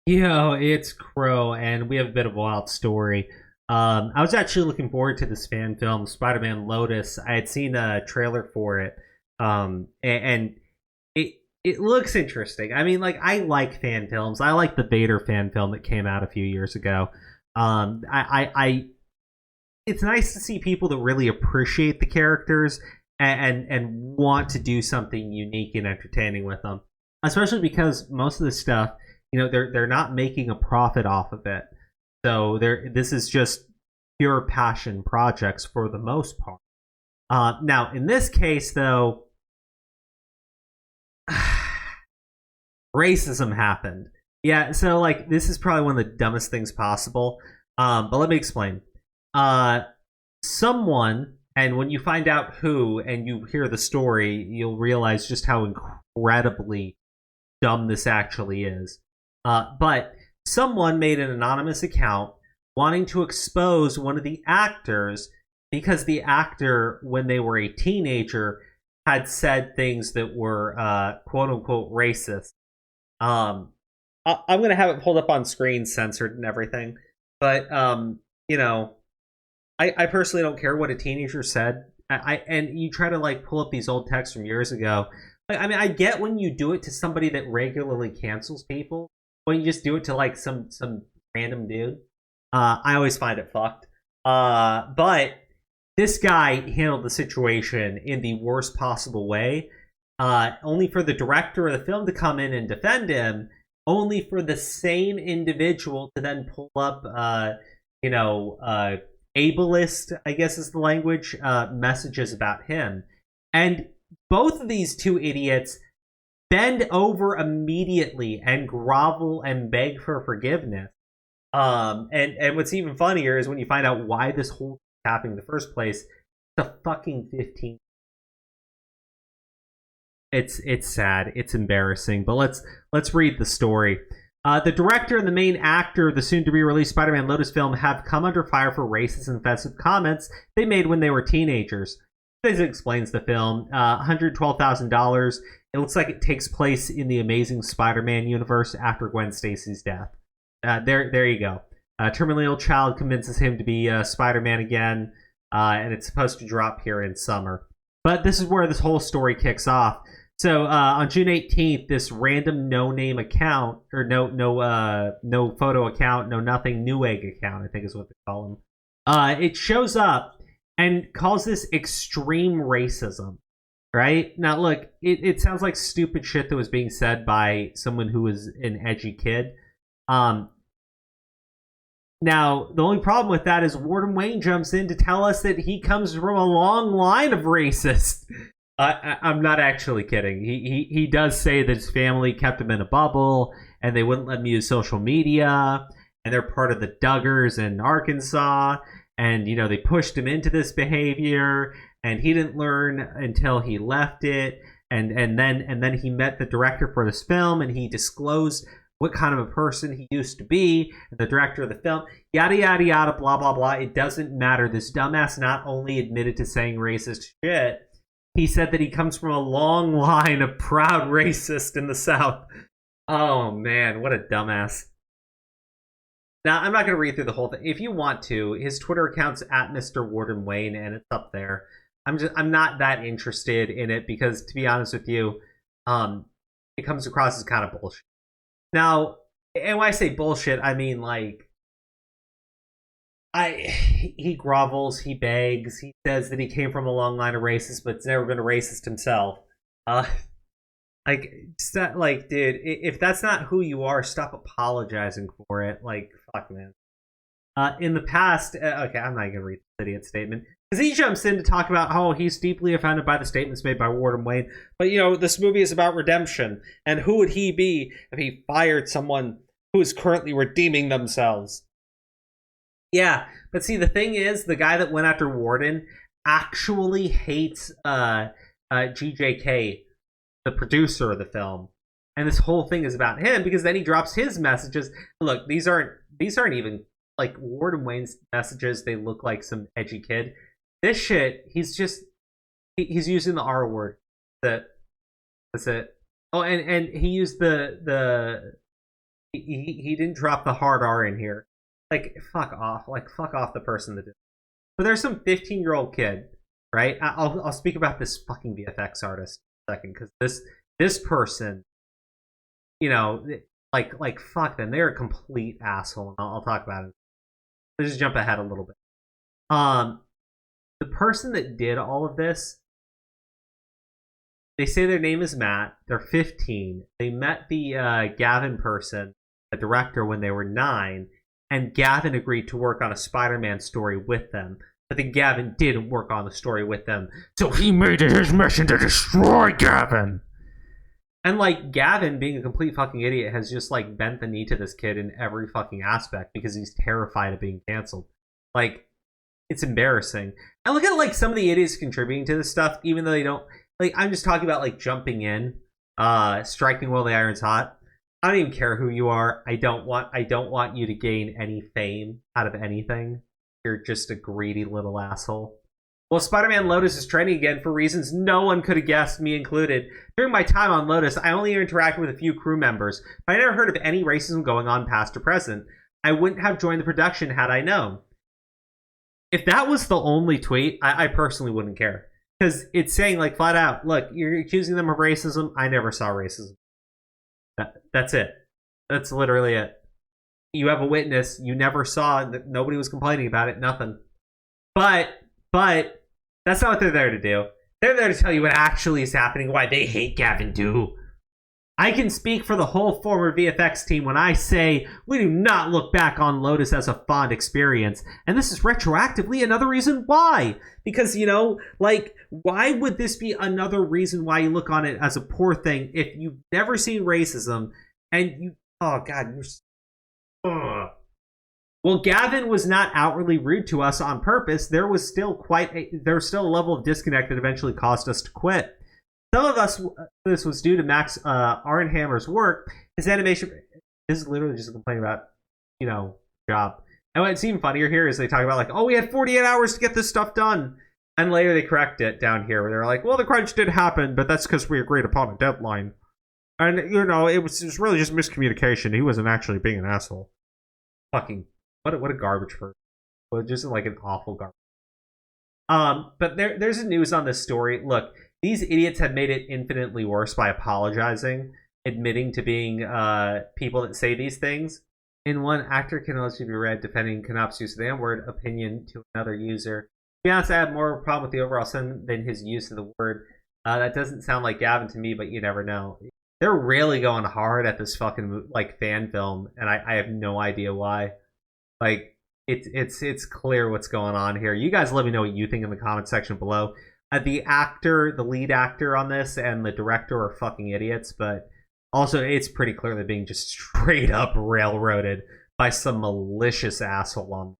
It's Crow, and we have a bit of a wild story. I was actually looking forward to this fan film, Spider-Man Lotus. I had seen a trailer for it, and it looks interesting. I mean, like I like fan films. I like the Vader fan film that came out a few years ago. I it's nice to see people that really appreciate the characters and want to do something unique and entertaining with them, especially because most of the stuff, they're not making a profit off of it. So this is just pure passion projects for the most part. Now, in this case, though, racism happened. Yeah, so like this is probably one of the dumbest things possible. But let me explain. Someone, and when you find out who and you hear the story, you'll realize just how incredibly dumb this actually is. But someone made an anonymous account wanting to expose one of the actors because the actor, when they were a teenager, had said things that were quote unquote racist. I'm gonna have it pulled up on screen, censored and everything, but you know, I personally don't care what a teenager said. And you try to like pull up these old texts from years ago. I mean, I get when you do it to somebody that regularly cancels people. When you just do it to like some random dude, I always find it fucked. But this guy handled the situation in the worst possible way. Only for the director of the film to come in and defend him, only for the same individual to then pull up, ableist, I guess is the language, messages about him. And both of these two idiots bend over immediately and grovel and beg for forgiveness. And what's even funnier is when you find out why this whole thing happened in the first place. The fucking 15. It's sad. It's embarrassing. But let's read the story. The director and the main actor of the soon-to-be-released Spider-Man Lotus film have come under fire for racist and offensive comments they made when they were teenagers. This explains the film. $112,000. It looks like it takes place in the Amazing Spider-Man universe after Gwen Stacy's death. There you go. A terminally ill child convinces him to be Spider-Man again, and it's supposed to drop here in summer. But this is where this whole story kicks off. So on June 18th, this random no-name account, or no photo account, no nothing, Newegg account, I think is what they call them. It shows up and calls this extreme racism. Right? Now, look, it sounds like stupid shit that was being said by someone who was an edgy kid. Now, the only problem with that is Warden Wayne jumps in to tell us that he comes from a long line of racists. I'm not actually kidding. He does say that his family kept him in a bubble and they wouldn't let him use social media, and they're part of the Duggars in Arkansas, and they pushed him into this behavior, and he didn't learn until he left it, and then he met the director for this film, and he disclosed what kind of a person he used to be, the director of the film, yada yada yada, blah blah blah. It doesn't matter. This dumbass not only admitted to saying racist shit, he said that he comes from a long line of proud racists in the South. Oh man, what a dumbass. Now, I'm not going to read through the whole thing. If you want to, his Twitter account's at Mr. Warden Wayne, and it's up there. I'm not that interested in it because, to be honest with you, it comes across as kind of bullshit. Now, and when I say bullshit, I mean like he grovels, he begs, he says that he came from a long line of racists, but it's never been a racist himself. Dude, if that's not who you are, stop apologizing for it. Like, fuck, man. In the past, okay, I'm not gonna read the idiot statement because he jumps in to talk about how he's deeply offended by the statements made by Warden Wayne. But this movie is about redemption, and who would he be if he fired someone who is currently redeeming themselves? Yeah, but see, the thing is, the guy that went after Warden actually hates GJK, the producer of the film, and this whole thing is about him because then he drops his messages. Look, these aren't even like Warden Wayne's messages. They look like some edgy kid. This shit, he's using the R word. That's it. Oh, and he used the He didn't drop the hard R in here. Like, fuck off. Like, fuck off the person that did. But there's some 15-year-old kid, right? I'll speak about this fucking VFX artist in a second, because this person, you know, like fuck them. They're a complete asshole, and I'll talk about it. Let's just jump ahead a little bit. The person that did all of this, they say their name is Matt. They're 15. They met the Gavin person, the director, when they were 9, and Gavin agreed to work on a Spider-Man story with them. But then Gavin didn't work on the story with them, so he made it his mission to destroy Gavin. And, like, Gavin, being a complete fucking idiot, has just, like, bent the knee to this kid in every fucking aspect because he's terrified of being canceled. Like, it's embarrassing. And look at, like, some of the idiots contributing to this stuff, even though they don't... Like, I'm just talking about, like, jumping in, striking while the iron's hot. I don't even care who you are. I don't want you to gain any fame out of anything. You're just a greedy little asshole. Well, Spider-Man Lotus is trending again for reasons no one could have guessed, me included. During my time on Lotus, I only interacted with a few crew members, but I never heard of any racism going on past or present. I wouldn't have joined the production had I known. If that was the only tweet, I personally wouldn't care. Because it's saying, like, flat out, look, you're accusing them of racism. I never saw racism. That's it. That's literally it. You have a witness. You never saw. Nobody was complaining about it. Nothing. But that's not what they're there to do. They're there to tell you what actually is happening, why they hate Gavin Dew. I can speak for the whole former VFX team when I say we do not look back on Lotus as a fond experience. And this is retroactively another reason why. Because, you know, like, why would this be another reason why you look on it as a poor thing if you've never seen racism and you... Oh, God, you're... Ugh. Well, Gavin was not outwardly rude to us on purpose. There was still a level of disconnect that eventually caused us to quit. Some of us, this was due to Max Arnhammer's work. His animation, this is literally just a complaint about, you know, job. And what's even funnier here is they talk about, like, oh, we had 48 hours to get this stuff done. And later they correct it down here where they're like, well, the crunch did happen, but that's because we agreed upon a deadline. And, you know, it was really just miscommunication. He wasn't actually being an asshole. Fucking, what a garbage for. Well, just like an awful garbage. But there's a news on this story. Look, these idiots have made it infinitely worse by apologizing, admitting to being people that say these things. In one, actor can also be read defending Knopf's use of the N-word opinion to another user. To be honest, I have more of a problem with the overall sentiment than his use of the word. That doesn't sound like Gavin to me, but you never know. They're really going hard at this fucking, like, fan film, and I have no idea why. Like, it's clear what's going on here. You guys let me know what you think in the comment section below. The lead actor on this, and the director are fucking idiots, but also it's pretty clear they're being just straight up railroaded by some malicious asshole on